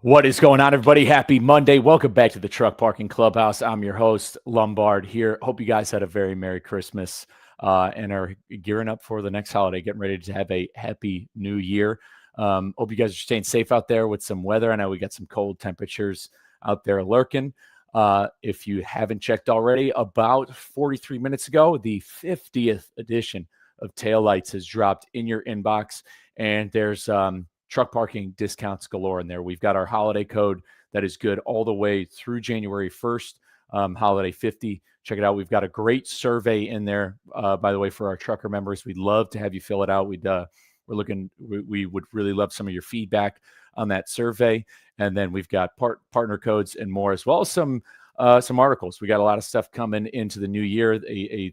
What is going on, everybody? Happy Monday. Welcome back to the Truck Parking Clubhouse. I'm your host, Lombard here. Hope you guys had a very Merry Christmas and are gearing up for the next holiday, getting ready to have a happy new year. Hope you guys are staying safe out there with some weather. I know we got some cold temperatures out there lurking. If you haven't checked already, about 43 minutes ago, the 50th edition of Taillights has dropped in your inbox, and there's truck parking discounts galore in there. We've got our holiday code that is good all the way through January 1st, holiday 50. Check it out. We've got a great survey in there, by the way, for our trucker members. We'd love to have you fill it out. We would really love some of your feedback on that survey. And then we've got partner codes and more, as well as some articles. We got a lot of stuff coming into the new year.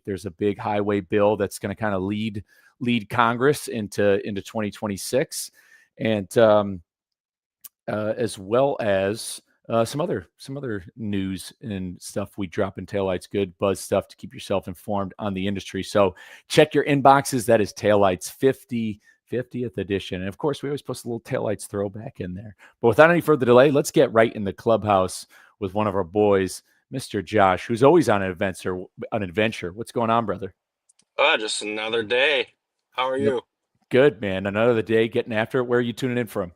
There's a big highway bill that's going to kind of lead Congress into 2026. And as well as some other news and stuff we drop in Taillights, good buzz stuff to keep yourself informed on the industry. So check your inboxes. That is Taillights 50th edition. And of course, we always post a little Taillights throwback in there. But without any further delay, let's get right in the clubhouse with one of our boys, Mr. Josh, who's always on an adventure. What's going on, brother? Just another day. How are you? Good, man. Another day getting after it. Where are you tuning in from?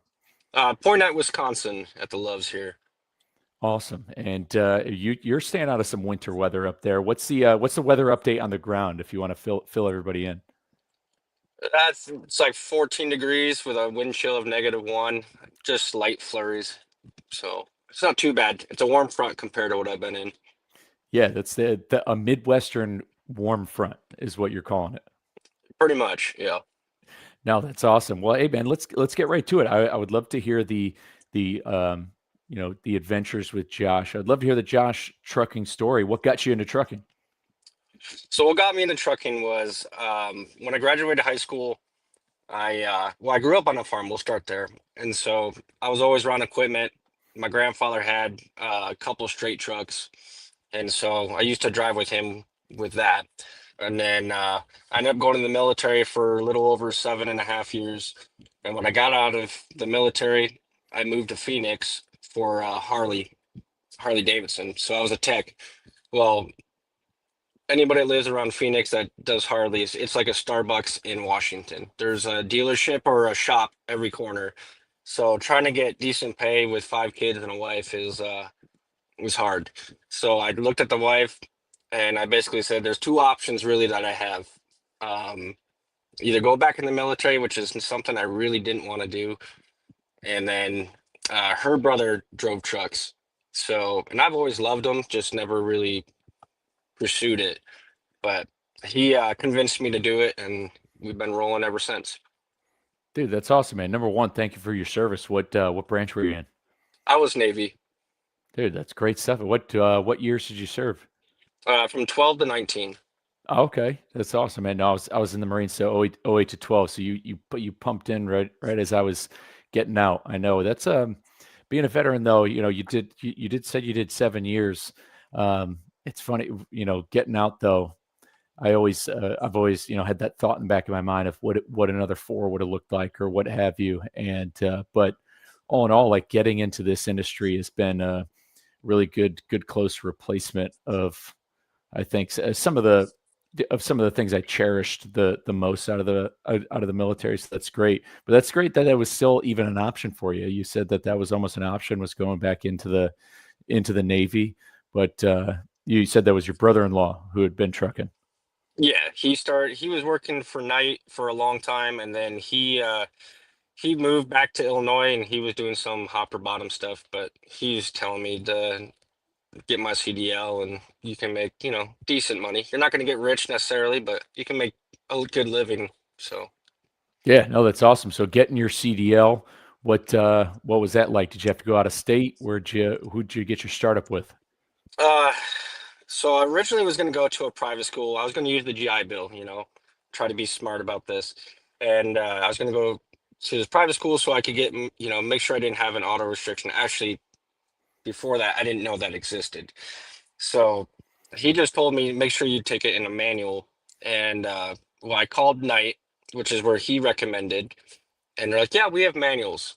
Point at Wisconsin at the Loves here. Awesome. And you're staying out of some winter weather up there. What's the weather update on the ground if you want to fill everybody in? It's like 14 degrees with a wind chill of -1, just light flurries. So it's not too bad. It's a warm front compared to what I've been in. Yeah, that's a Midwestern warm front is what you're calling it. Pretty much, yeah. No, that's awesome. Well, hey man, let's get right to it. I would love to hear the adventures with Josh. I'd love to hear the Josh trucking story. What got you into trucking? So what got me into trucking was when I graduated high school. I grew up on a farm. We'll start there, and so I was always around equipment. My grandfather had a couple straight trucks, and so I used to drive with him with that. And then I ended up going to the military for a little over 7.5 years. And when I got out of the military, I moved to Phoenix for Harley Davidson. So I was a tech. Well, anybody that lives around Phoenix that does Harleys, it's like a Starbucks in Washington. There's a dealership or a shop every corner. So trying to get decent pay with 5 kids and a wife was hard. So I looked at the wife and I basically said there's two options really that I have. Um, Either go back in the military, which is something I really didn't want to do, and then her brother drove trucks. So, and I've always loved them, just never really pursued it. But he convinced me to do it, and we've been rolling ever since. Dude, that's awesome, man. Number one, thank you for your service. What branch were you in? I was Navy. Dude, that's great stuff. What years did you serve? From 12 to 19. Oh, okay, that's awesome, man. No, I was in the Marines, so 08 to 12. So you pumped in right as I was getting out. I know that's being a veteran though. You did said you did 7 years. It's funny, getting out though. I've always had that thought in the back of my mind of what another 4 would have looked like or what have you. And but all in all, like getting into this industry has been a really good close replacement of, I think, some of the things I cherished the most out of the military. So that's great. But that's great that it was still even an option for you. You said that was almost an option, was going back into the Navy. But you said that was your brother-in-law who had been trucking. Yeah, he was working for night for a long time, and then he moved back to Illinois, and he was doing some hopper bottom stuff. But he's telling me to get my CDL, and you can make decent money. You're not going to get rich necessarily, but you can make a good living. So Yeah, no, that's awesome. So getting your CDL, what was that like? Did you have to go out of state? Who'd you get your startup with? uh so I originally was going to go to a private school. I was going to use the GI Bill, try to be smart about this. And I was going to go to this private school so I could get, make sure I didn't have an auto restriction. Actually, before that, I didn't know that existed. So he just told me, make sure you take it in a manual. And well, I called Knight, which is where he recommended. And they're like, yeah, we have manuals.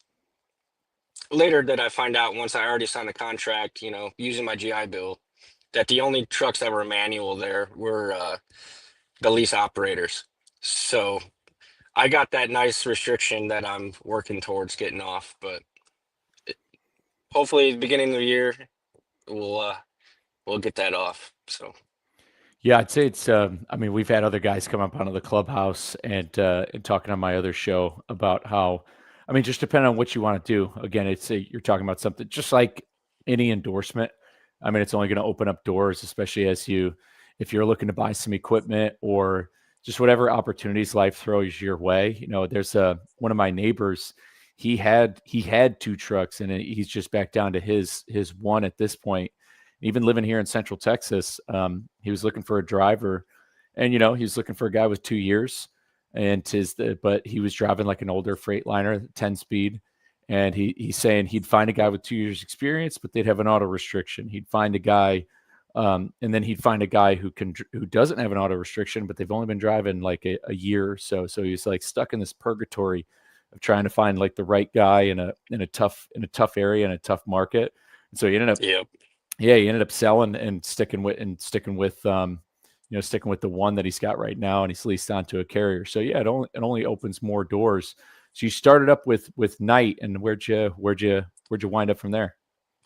Later did I find out, once I already signed the contract, using my GI Bill, that the only trucks that were manual there were the lease operators. So I got that nice restriction that I'm working towards getting off, but hopefully beginning of the year we'll get that off. So Yeah, I'd say it's. I mean, we've had other guys come up onto the clubhouse and talking on my other show about how, I mean, just depending on what you want to do. Again, you're talking about something just like any endorsement. I mean, it's only going to open up doors, especially if you're looking to buy some equipment or just whatever opportunities life throws your way. There's one of my neighbors. He had two trucks, and he's just back down to his one at this point. Even living here in Central Texas, he was looking for a driver, and he was looking for a guy with 2 years, but he was driving like an older Freightliner, 10 speed, and he's saying he'd find a guy with 2 years experience, but they'd have an auto restriction. He'd find a guy, and then he'd find a guy who doesn't have an auto restriction, but they've only been driving like a year or so. So he's like stuck in this purgatory of trying to find like the right guy in a tough area, in a tough market. And so he ended up yeah. yeah, he ended up selling and sticking with the one that he's got right now, and he's leased onto a carrier. So yeah, it only opens more doors. So you started up with Knight, and where'd you wind up from there?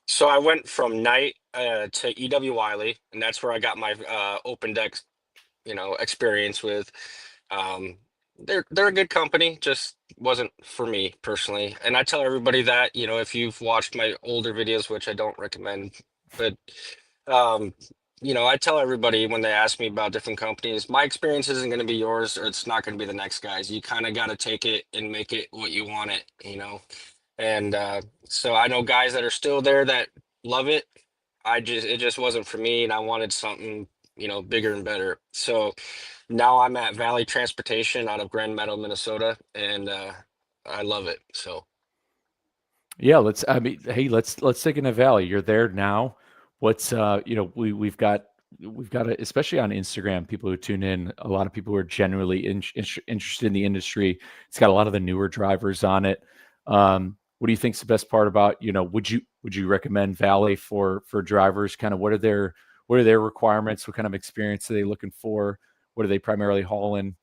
So I went from night to EW Wiley, and that's where I got my open deck, experience with. Um, they're a good company, just wasn't for me personally. And I tell everybody that, if you've watched my older videos, which I don't recommend, but um, I tell everybody when they ask me about different companies, my experience isn't going to be yours, or it's not going to be the next guy's. You kind of got to take it and make it what you want it. And so I know guys that are still there that love it. It just wasn't for me, and I wanted something, bigger and better. So now I'm at Valley Transportation out of Grand Meadow, Minnesota, and I love it. So Yeah, let's take in a valley. You're there now. What's we've got especially on Instagram, people who tune in, a lot of people who are genuinely interested in the industry. It's got a lot of the newer drivers on it. What do you think's the best part about, would you recommend Valley for drivers? Kind of what are their requirements? What kind of experience are they looking for? What are they primarily hauling?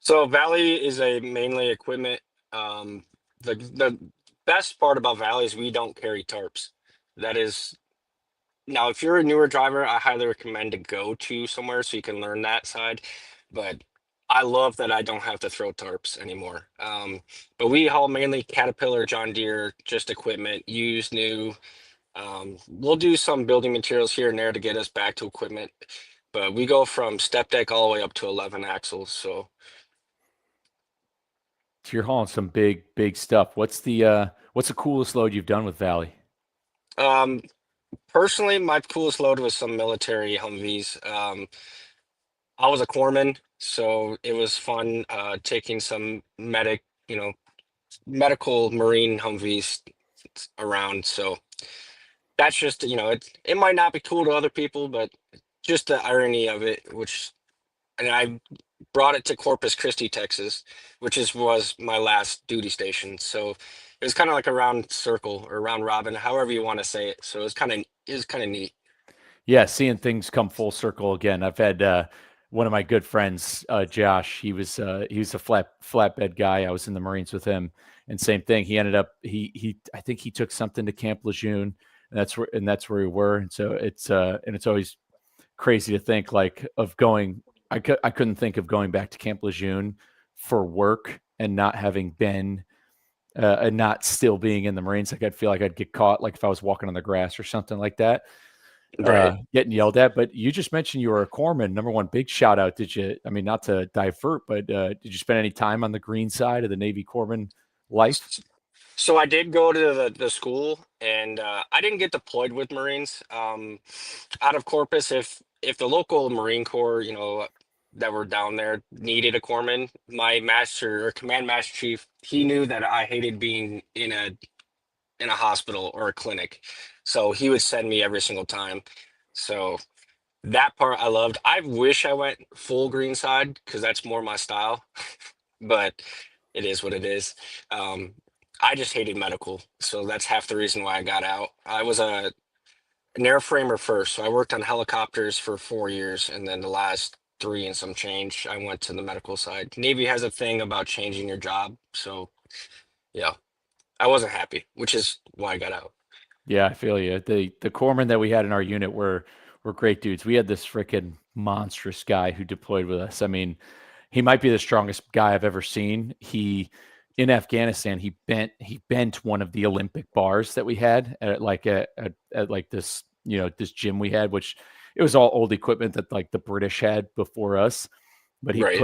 Valley is a mainly equipment. Um, the best part about Valley is we don't carry tarps. That is Now, if you're a newer driver, I highly recommend to go to somewhere so you can learn that side. But I love that I don't have to throw tarps anymore. But we haul mainly Caterpillar, John Deere, just equipment, used, new. We'll do some building materials here and there to get us back to equipment. But we go from step deck all the way up to 11 axles. So, So you're hauling some big stuff. What's the coolest load you've done with Valley? um, personally, my coolest load was some military Humvees. I was a corpsman, so it was fun taking some medical marine Humvees around. So that's just, it might not be cool to other people, but just the irony of it, and I brought it to Corpus Christi, Texas, which was my last duty station. So it was kind of like a round circle or round robin, however you want to say it. So it was kind of neat. Yeah, seeing things come full circle again. I've had one of my good friends, Josh. He was a flatbed guy. I was in the Marines with him, and same thing. He ended up he I think he took something to Camp Lejeune, and that's where we were. And so it's always crazy to think like of going. I couldn't think of going back to Camp Lejeune for work and not having been. And not still being in the Marines, like I'd feel like I'd get caught, like if I was walking on the grass or something like that, Right. getting yelled at. But you just mentioned you were a corpsman. Number one, big shout out. Did you? I mean, not to divert, but did you spend any time on the green side of the Navy corpsman life? So I did go to the school, and I didn't get deployed with Marines. Out of Corpus, if the local Marine Corps, that were down there needed a corpsman, my master or command master chief, he knew that I hated being in a hospital or a clinic, so he would send me every single time. So that part I loved. I wish I went full green side because that's more my style, but it is what it is. Um, I just hated medical, so that's half the reason why I got out. I was an airframer first, so I worked on helicopters for 4 years, and then the last three and some change, I went to the medical side. Navy has a thing about changing your job, so yeah, I wasn't happy, which is why I got out. Yeah, I feel you. The corpsmen that we had in our unit were great dudes. We had this freaking monstrous guy who deployed with us. I mean, he might be the strongest guy I've ever seen. He in Afghanistan, he bent one of the Olympic bars that we had at like this, this gym we had, which it was all old equipment that like the British had before us. But Right.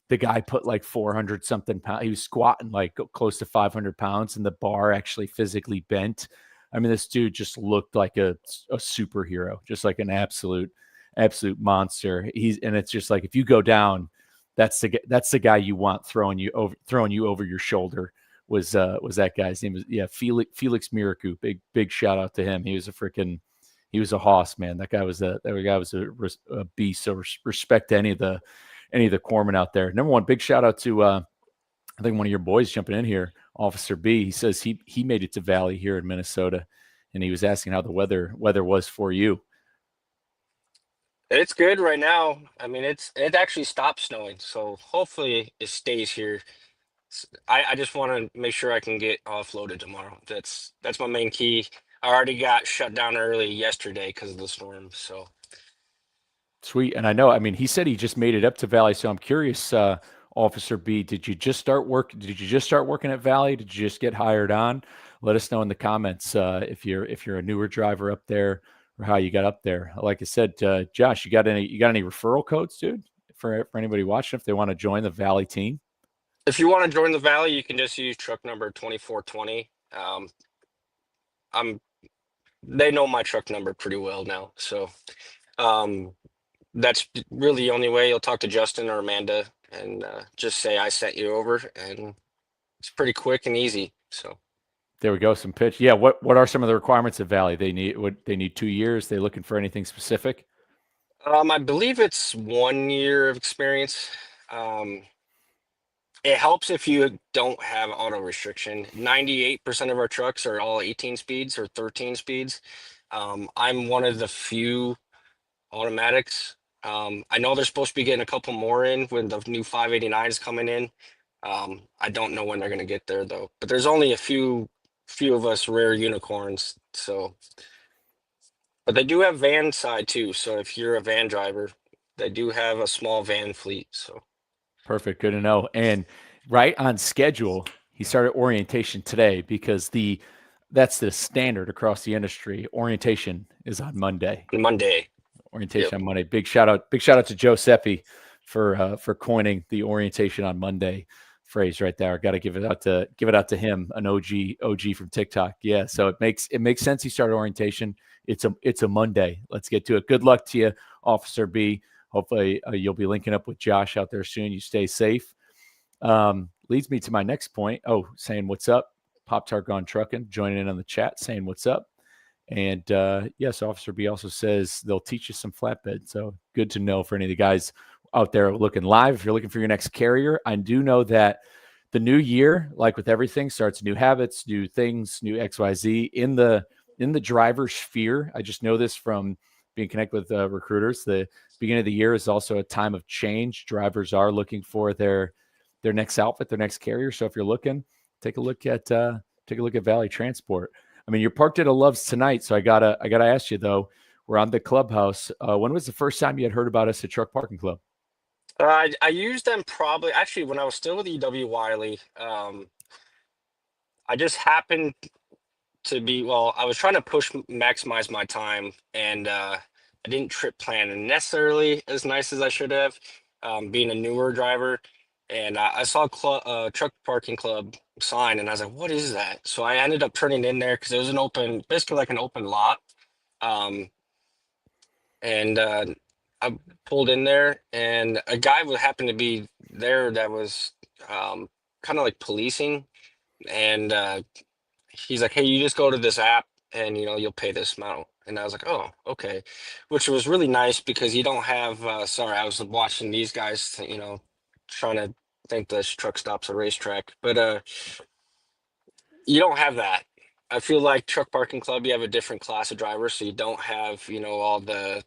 the guy put like 400 something pounds. He was squatting like close to 500 pounds, and the bar actually physically bent. I mean, this dude just looked like a superhero, just like an absolute monster. And it's just like if you go down, that's the guy you want throwing you over your shoulder. Was that guy's name? Was Yeah, Felix Miracu. Big shout out to him. He was a hoss, man. That guy was a beast. So respect to any of the corpsmen out there. Number one, big shout out to I think one of your boys jumping in here, Officer B. He says he made it to Valley here in Minnesota, and he was asking how the weather was for you. It's good right now. I mean, it actually stopped snowing, so hopefully it stays here. I just want to make sure I can get offloaded tomorrow. That's my main key. I already got shut down early yesterday because of the storm. So Sweet, and I know. I mean, he said he just made it up to Valley, so I'm curious, Officer B. Did you just start working at Valley? Did you just get hired on? Let us know in the comments if you're a newer driver up there or how you got up there. Like I said, Josh, you got any referral codes, dude, for anybody watching if they want to join the Valley team? if you want to join the Valley, you can just use truck number 2420. I'm they know my truck number pretty well now, so um, that's really the only way. You'll talk to Justin or Amanda and just say I sent you over, and it's pretty quick and easy. So. There we go. Some pitch. Yeah. What are some of the requirements of Valley? They need 2 years. They looking for anything specific? I believe it's 1 year of experience. Um, it helps if you don't have auto restriction. 98% of our trucks are all 18 speeds or 13 speeds. I'm one of the few automatics. I know they're supposed to be getting a couple more in when the new 589 is coming in. I don't know when they're going to get there though, but there's only a few of us rare unicorns. So, but they do have van side too. So if you're a van driver, they do have a small van fleet. So Perfect. Good to know. And right on schedule, he started orientation today because that's the standard across the industry. Orientation is on Monday. Monday, yep. Orientation on Monday. Big shout out to Joe Seppi for coining the orientation on Monday phrase right there. Got to give it out to him, an OG from TikTok. Yeah, so it makes sense he started orientation. It's a Monday. Let's get to it. Good luck to you, Officer B. Hopefully you'll be linking up with Josh out there soon. You stay safe. Leads me to my next point. Oh, saying what's up. Pop Tart Gone Truckin, joining in on the chat, saying what's up. And yes, Officer B also says they'll teach you some flatbed. So good to know for any of the guys out there looking live. If you're looking for your next carrier, I do know that the new year, like with everything, starts new habits, new things, new XYZ in the driver's sphere. I just know this from being connected with recruiters. The beginning of the year is also a time of change. Drivers are looking for their next outfit, their next carrier. So if you're looking, take a look at Valley Transport. I mean, you're parked at a Love's tonight, so I gotta ask you though. We're on the Clubhouse. When was the first time you had heard about us at Truck Parking Club? I used them probably actually when I was still with EW Wiley. I just happened to be well. I was trying to maximize my time, and I didn't trip plan necessarily as nice as I should have. Being a newer driver, and I saw truck parking club sign, and I was like, "What is that?" So I ended up turning in there because it was basically like an open lot. Um, and I pulled in there, and a guy would happen to be there that was kind of like policing, and he's like, "Hey, you just go to this app, and you'll pay this amount." And I was like, "Oh, okay," which was really nice because you don't have. Sorry, I was watching these guys, trying to think this truck stops a racetrack, but You don't have that. I feel like truck parking club, you have a different class of drivers, so you don't have, all the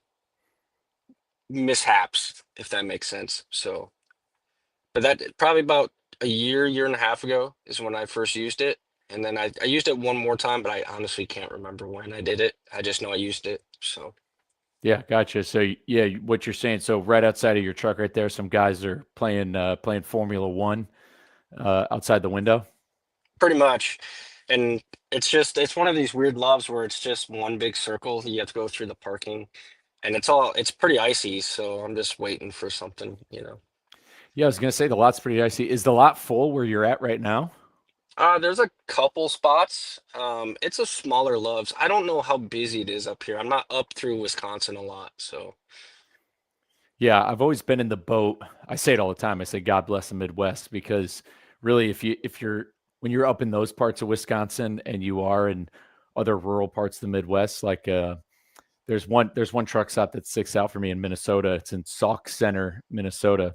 mishaps, if that makes sense. So, but that probably about a year and a half ago is when I first used it. And then I used it one more time, but I honestly can't remember when I did it. I just know I used it. So Yeah, gotcha. So yeah, what you're saying. So right outside of your truck, right there, some guys are playing Formula One outside the window. pretty much. And it's one of these weird loves where it's just one big circle. You have to go through the parking and it's pretty icy. So I'm just waiting for something. Yeah, I was gonna say the lot's pretty icy. Is the lot full where you're at right now? There's a couple spots. It's a smaller loves. I don't know how busy it is up here. I'm not up through Wisconsin a lot, so Yeah, I've always been in the boat. I say it all the time. I say God bless the Midwest because really if you're when you're up in those parts of Wisconsin and you are in other rural parts of the Midwest, like there's one truck stop that sticks out for me in Minnesota. It's in Sauk Center, Minnesota,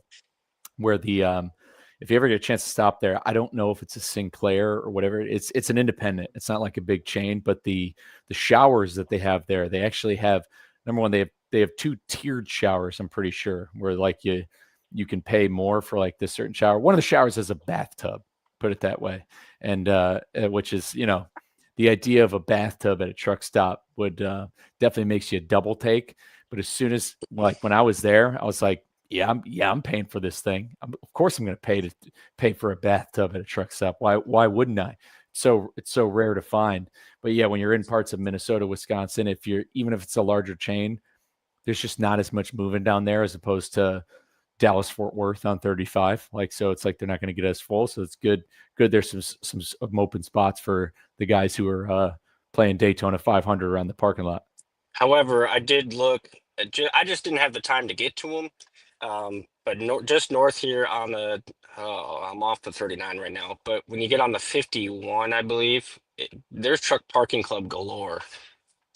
where the if you ever get a chance to stop there, I don't know if it's a Sinclair or whatever. It's an independent. It's not like a big chain, but the showers that they have there, they actually have number one, they have two tiered showers, I'm pretty sure, where like you can pay more for like this certain shower. One of the showers has a bathtub, put it that way. And which is, the idea of a bathtub at a truck stop would definitely makes you a double take. But as soon as like when I was there, I was like, yeah, I'm paying for this thing. Of course, I'm going to pay for a bathtub at a truck stop. Why wouldn't I? It's so rare to find. But yeah, when you're in parts of Minnesota, Wisconsin, if you're even if it's a larger chain, there's just not as much moving down there as opposed to Dallas Fort Worth on 35. Like so, it's like they're not going to get as full. So it's good. Good. There's some open spots for the guys who are playing Daytona 500 around the parking lot. however, I did look. I just didn't have the time to get to them. But just north here on the, oh, I'm off the 39 right now. But when you get on the 51, I believe there's truck parking club galore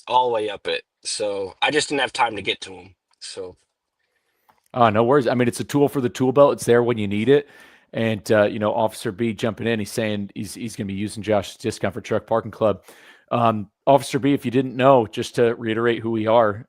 all the way up it. So I just didn't have time to get to them. So No worries. I mean, it's a tool for the tool belt. It's there when you need it. And Officer B jumping in, he's saying he's going to be using Josh's discount for Truck Parking Club. Officer B, if you didn't know, just to reiterate who we are,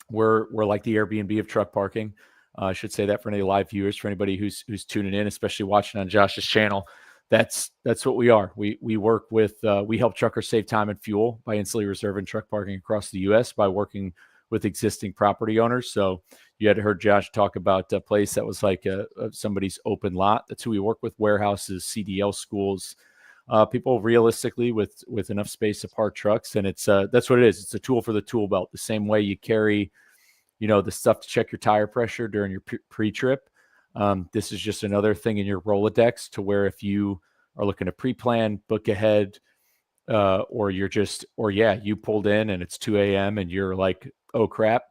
we're like the Airbnb of truck parking. I should say that for any live viewers, for anybody who's tuning in, especially watching on Josh's channel. That's what we are. We work with we help truckers save time and fuel by instantly reserving truck parking across the U.S. by working with existing property owners. So you had heard Josh talk about a place that was like somebody's open lot. That's who we work with: warehouses, CDL schools, people realistically with enough space to park trucks. And it's that's what it is. It's a tool for the tool belt. The same way you carry the stuff to check your tire pressure during your pre-trip. This is just another thing in your Rolodex to where if you are looking to pre-plan, book ahead, or you pulled in and it's 2 a.m. and you're like, oh crap,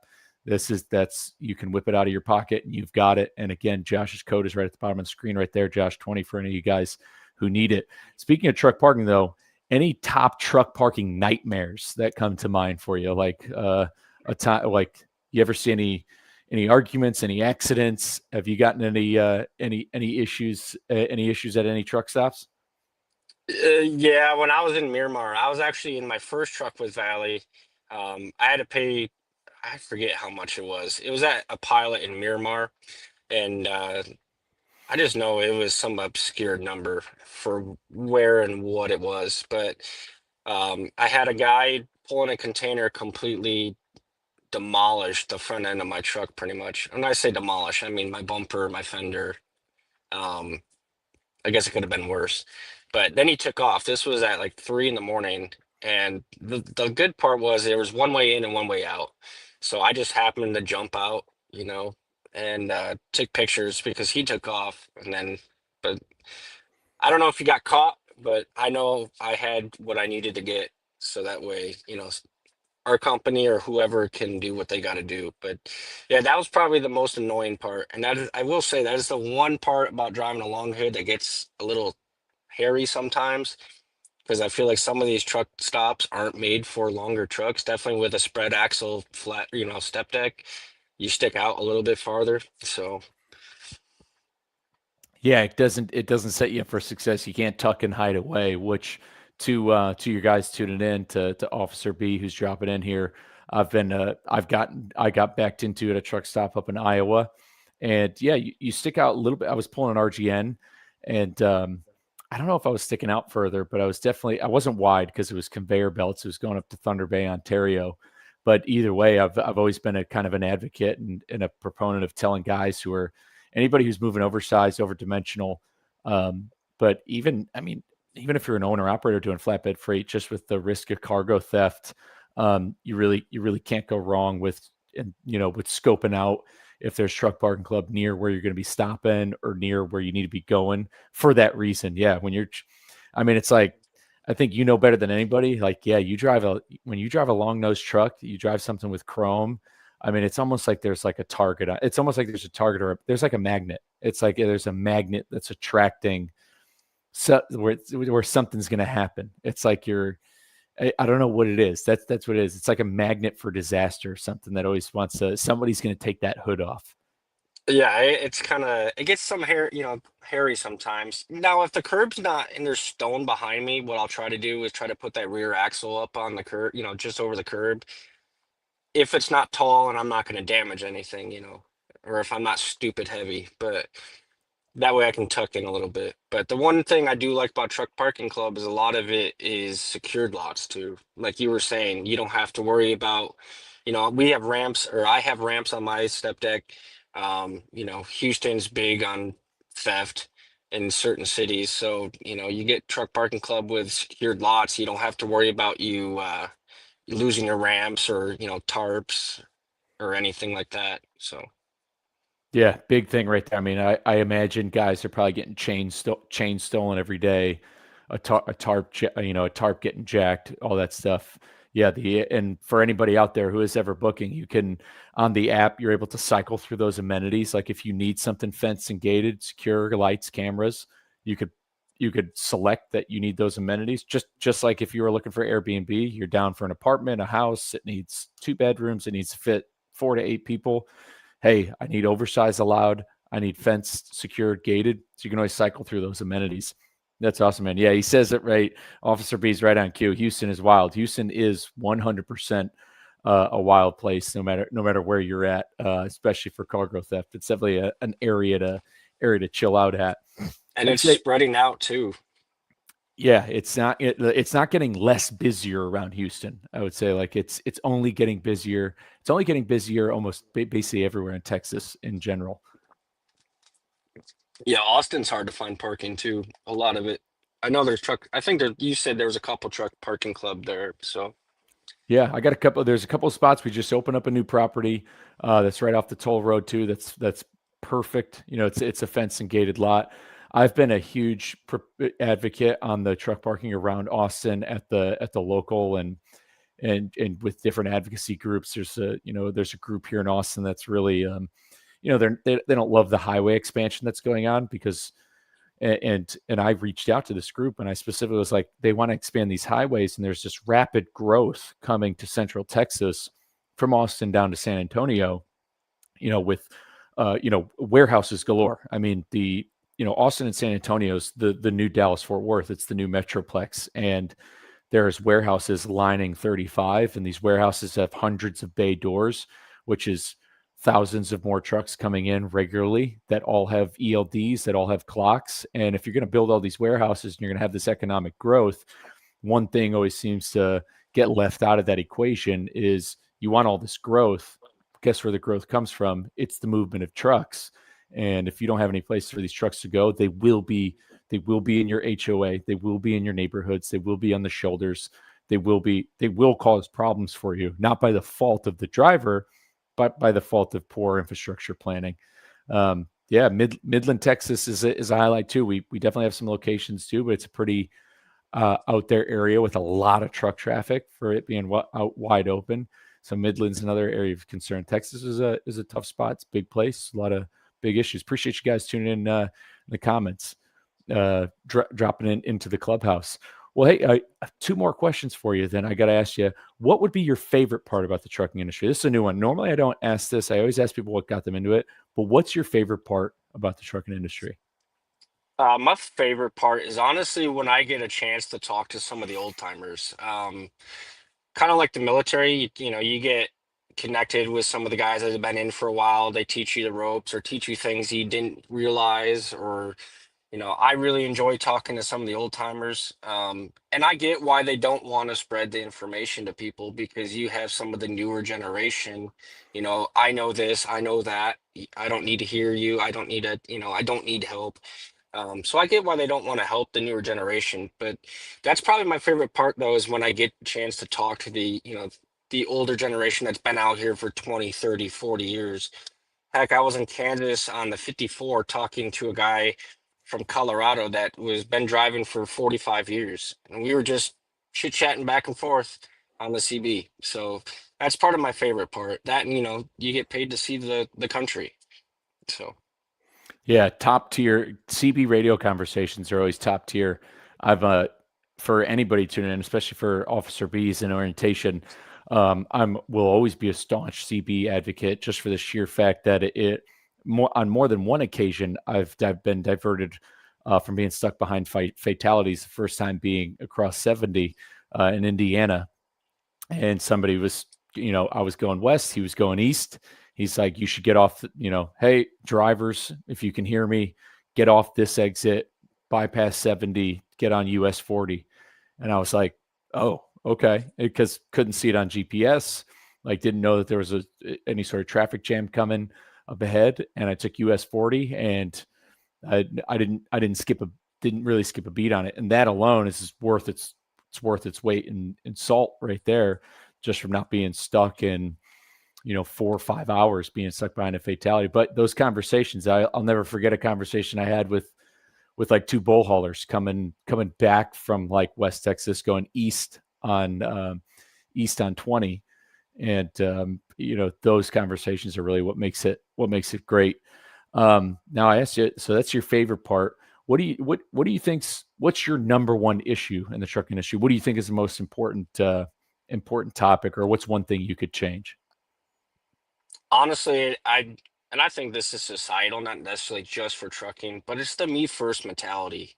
that's you can whip it out of your pocket and you've got it. And again, Josh's code is right at the bottom of the screen right there, Josh 20 for any of you guys who need it. Speaking of truck parking though, any top truck parking nightmares that come to mind for you? Like a time like you ever see any arguments, any accidents? Have you gotten any issues at any truck stops? yeah, when I was in Miramar, I was actually in my first truck with Valley. I had to pay, I forget how much it was. It was at a pilot in Miramar, and I just know it was some obscure number for where and what it was. But I had a guy pulling a container completely demolished the front end of my truck, pretty much. And I say demolish, I mean my bumper, my fender. Um, I guess it could have been worse. But then he took off. This was at like 3 in the morning. And the good part was there was one way in and one way out. So I just happened to jump out, and took pictures because he took off. But I don't know if he got caught, but I know I had what I needed to get. So that way, our company or whoever can do what they got to do. But yeah, that was probably the most annoying part. And I will say, that is the one part about driving a long hood that gets a little hairy sometimes, because I feel like some of these truck stops aren't made for longer trucks. Definitely with a spread axle flat, step deck, you stick out a little bit farther. So Yeah, it doesn't set you up for success. You can't tuck and hide away, which to your guys tuning in to Officer B who's dropping in here. I got backed into at a truck stop up in Iowa. And yeah, you stick out a little bit. I was pulling an RGN and I don't know if I was sticking out further, but I wasn't wide because it was conveyor belts. It was going up to Thunder Bay, Ontario. But either way, I've always been a kind of an advocate and a proponent of telling guys who are anybody who's moving oversized, over dimensional. But even, I mean, even if you're an owner operator doing flatbed freight, just with the risk of cargo theft, you really can't go wrong with, and with scoping out if there's truck parking club near where you're going to be stopping or near where you need to be going for that reason. Yeah, I mean, it's like I think you know better than anybody. Like, yeah, when you drive a long nose truck, you drive something with chrome. I mean, it's almost like there's like a target. It's almost like there's a target or there's like a magnet. It's like there's a magnet that's attracting where something's going to happen. It's like I don't know what it is. That's what it is. It's like a magnet for disaster. Something that always wants to. Somebody's going to take that hood off. Yeah, it's kind of it gets some hair, hairy sometimes. Now, if the curb's not and there's stone behind me, what I'll try to do is try to put that rear axle up on the curb, just over the curb. If it's not tall and I'm not going to damage anything, or if I'm not stupid heavy, but that way I can tuck in a little bit. But the one thing I do like about Truck Parking Club is a lot of it is secured lots too. Like you were saying, you don't have to worry about, we have ramps or I have ramps on my step deck. Houston's big on theft in certain cities. So, you get Truck Parking Club with secured lots, you don't have to worry about you losing your ramps or, tarps or anything like that. So Yeah, big thing right there. I mean, I imagine guys are probably getting chains stolen every day, a tarp getting jacked, all that stuff. Yeah, and for anybody out there who is ever booking, you can on the app you're able to cycle through those amenities. Like if you need something fenced and gated, secure lights, cameras, you could you could select that you need those amenities. Just like if you were looking for Airbnb, you're down for an apartment, a house, it needs 2 bedrooms, it needs to fit 4 to 8 people. Hey, I need oversized allowed. I need fenced, secured, gated. So you can always cycle through those amenities. That's awesome, man. Yeah, he says it right. Officer B's right on cue. Houston is wild. Houston is 100% a wild place, no matter where you're at, especially for cargo theft. It's definitely an area to chill out at. and I'd it's say, spreading out too. yeah, it's not getting less busier around Houston. I would say like it's only getting busier. It's only getting busier almost basically everywhere in Texas in general. Yeah, Austin's hard to find parking too. A lot of it. I know there's truck. I think you said there was a couple truck parking club there. So Yeah, I got a couple. There's a couple of spots. We just opened up a new property that's right off the toll road too. That's perfect. It's a fenced and gated lot. I've been a huge advocate on the truck parking around Austin at the local and with different advocacy groups. There's a group here in Austin that's really they don't love the highway expansion that's going on because and I reached out to this group and I specifically was like, they want to expand these highways and there's this rapid growth coming to Central Texas from Austin down to San Antonio, with warehouses galore. I mean, Austin and San Antonio's the new Dallas Fort Worth. It's the new Metroplex, and there's warehouses lining 35, and these warehouses have hundreds of bay doors, which is thousands of more trucks coming in regularly that all have ELDs, that all have clocks. And if you're going to build all these warehouses and you're going to have this economic growth, one thing always seems to get left out of that equation is you want all this growth. Guess where the growth comes from? It's the movement of trucks. And if you don't have any place for these trucks to go, they will be in your HOA. They will be in your neighborhoods. They will be on the shoulders. They will cause problems for you, not by the fault of the driver, but by the fault of poor infrastructure planning. Yeah, Midland, Texas is a highlight too. We definitely have some locations too, but it's a pretty out there area with a lot of truck traffic for it being out wide open. So Midland's another area of concern. Texas is a tough spot. It's a big place, a lot of big issues. Appreciate you guys tuning in the comments, dropping into the clubhouse. Well, hey, 2 more questions for you. Then I got to ask you, what would be your favorite part about the trucking industry? This is a new one. Normally, I don't ask this. I always ask people what got them into it. But what's your favorite part about the trucking industry? My favorite part is honestly when I get a chance to talk to some of the old timers. Kind of like the military, you get connected with some of the guys that have been in for a while. They teach you the ropes or teach you things you didn't realize, or I really enjoy talking to some of the old timers. And I get why they don't want to spread the information to people because you have some of the newer generation. I know this, I know that. I don't need to hear you. I don't need I don't need help. So I get why they don't want to help the newer generation, but that's probably my favorite part though, is when I get a chance to talk to the older generation that's been out here for 20, 30, 40 years. Heck, I was in Kansas on the 54 talking to a guy from Colorado that was been driving for 45 years. And we were just chit-chatting back and forth on the CB. So that's part of my favorite part. That and you get paid to see the country. So Yeah, top tier CB radio conversations are always top tier. I've for anybody tuning in, especially for Officer B's in orientation, I'm will always be a staunch CB advocate just for the sheer fact that on more than one occasion I've been diverted from being stuck behind fatalities. The first time being across 70 in Indiana, and somebody was, I was going west, he was going east. He's like, you should get off, hey, drivers, if you can hear me, get off this exit, bypass 70, get on US 40. And I was like, oh, okay. Because couldn't see it on GPS, like didn't know that there was any sort of traffic jam coming up ahead. And I took US 40 and I didn't really skip a beat on it. And that alone is worth its weight in salt right there, just from not being stuck in 4 or 5 hours being stuck behind a fatality. But those conversations, I'll never forget a conversation I had with like two bull haulers coming back from like West Texas going east on 20. And those conversations are really what makes it great. Now I asked you, so that's your favorite part. What do you think's what's your number one issue in the trucking industry? What do you think is the most important topic, or what's one thing you could change? honestly, I think this is societal, not necessarily just for trucking, but it's the me first mentality.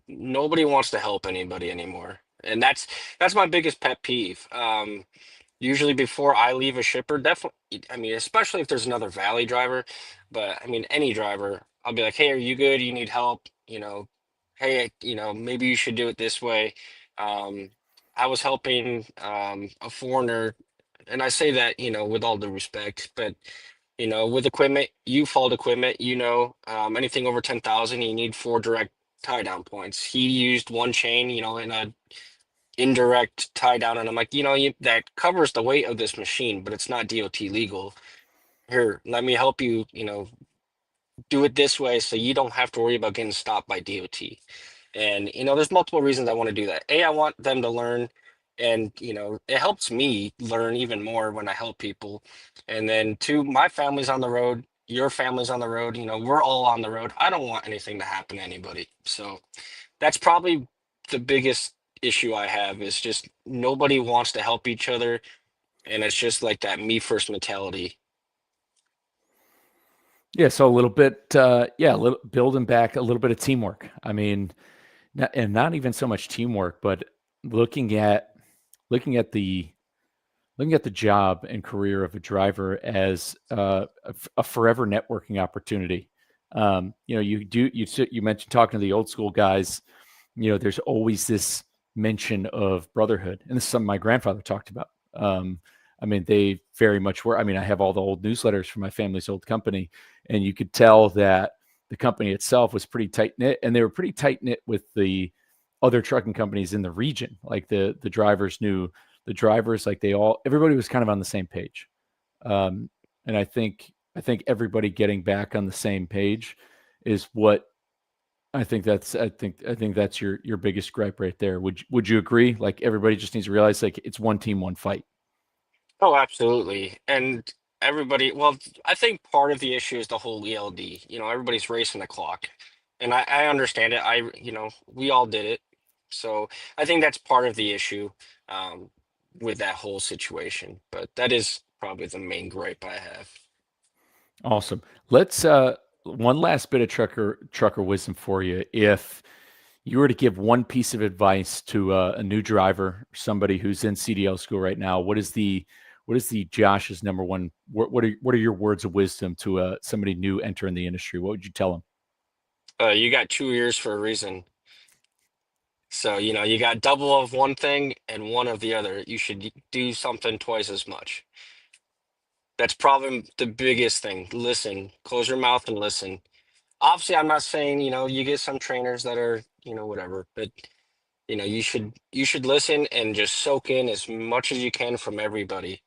Nobody wants to help anybody anymore. And that's my biggest pet peeve. Usually before I leave a shipper, definitely, I mean, especially if there's another valley driver, but I mean, any driver, I'll be like, hey, are you good? You need help? Hey, maybe you should do it this way. Um, I was helping a foreigner, and I say that, with all due respect, but with equipment, you fault equipment, anything over 10,000, you need 4 direct tie down points. He used one chain, in a indirect tie down, and I'm like, that covers the weight of this machine, but it's not DOT legal. Here, let me help you, do it this way so you don't have to worry about getting stopped by DOT. And there's multiple reasons I want to do that. A, I want them to learn, and it helps me learn even more when I help people. And then two, my family's on the road, your family's on the road, we're all on the road. I don't want anything to happen to anybody. So that's probably the biggest issue I have, is just nobody wants to help each other, and it's just like that me first mentality. Yeah, so a little bit, a little building back a little bit of teamwork. I mean, not even so much teamwork, but looking at looking at the looking at the job and career of a driver as a forever networking opportunity. You mentioned talking to the old school guys. There's always this mention of brotherhood, and this is something my grandfather talked about. I mean, they very much were. I mean, I have all the old newsletters from my family's old company, and you could tell that the company itself was pretty tight knit, and they were pretty tight knit with the other trucking companies in the region. Like the drivers knew the drivers, like everybody was kind of on the same page. And I think everybody getting back on the same page is what I think that's your biggest gripe right there. Would you agree? Like everybody just needs to realize like it's one team, one fight. Oh, absolutely. And everybody, well, I think part of the issue is the whole ELD. Everybody's racing the clock. And I understand it. We all did it. So I think that's part of the issue, um, with that whole situation. But that is probably the main gripe I have. Awesome. Let's one last bit of trucker wisdom for you. If you were to give one piece of advice to a new driver, somebody who's in CDL school right now, what is the Josh's number one? What are your words of wisdom to somebody new entering the industry? What would you tell them? You got 2 years for a reason. So, you got double of one thing and one of the other. You should do something twice as much. That's probably the biggest thing. Listen, close your mouth and listen. Obviously, I'm not saying, you get some trainers that are, whatever, but you should listen and just soak in as much as you can from everybody.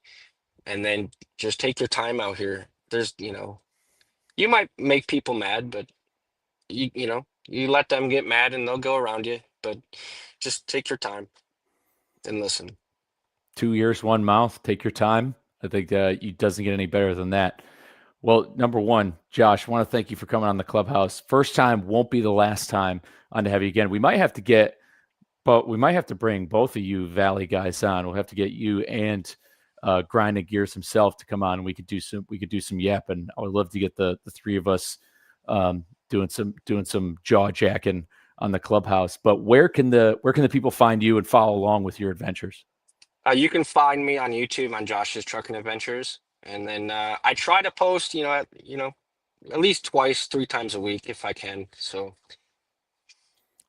And then just take your time out here. You might make people mad, but you let them get mad and they'll go around you, but just take your time and listen. 2 years, one mouth. Take your time. I think it doesn't get any better than that. Well, number one, Josh, I want to thank you for coming on the Clubhouse. First time won't be the last time on to have you again. We might have to bring both of you Valley guys on. We'll have to get you and Grinding Gears himself to come on. And we could do some yapping. I would love to get the three of us doing some jaw jacking on the Clubhouse. But where can the people find you and follow along with your adventures? You can find me on YouTube on Josh's Trucking Adventures, and then I try to post, at least twice, 3 times a week if I can. So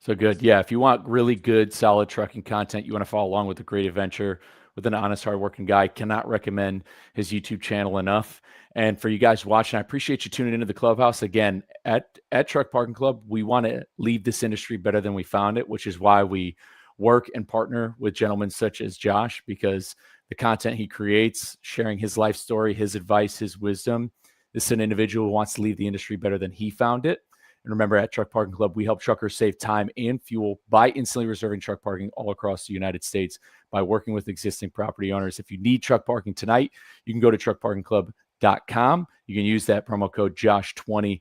good. Yeah. If you want really good, solid trucking content, you want to follow along with a great adventure with an honest, hardworking guy. Cannot recommend his YouTube channel enough. And for you guys watching, I appreciate you tuning into the Clubhouse. Again, at Truck Parking Club, we want to leave this industry better than we found it, which is why we work and partner with gentlemen such as Josh, because the content he creates, sharing his life story, his advice, his wisdom, this is an individual who wants to leave the industry better than he found it. And remember, at Truck Parking Club, we help truckers save time and fuel by instantly reserving truck parking all across the United States by working with existing property owners. If you need truck parking tonight, you can go to truckparkingclub.com. You can use that promo code Josh20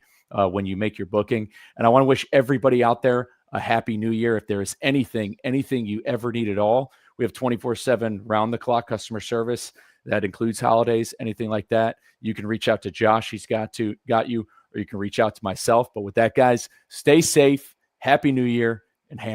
when you make your booking. And I want to wish everybody out there a happy new year. If there is anything you ever need at all, we have 24/7 round the clock customer service. That includes holidays, anything like that. You can reach out to Josh. He's got you, or you can reach out to myself. But with that, guys, stay safe. Happy New Year, and hammer.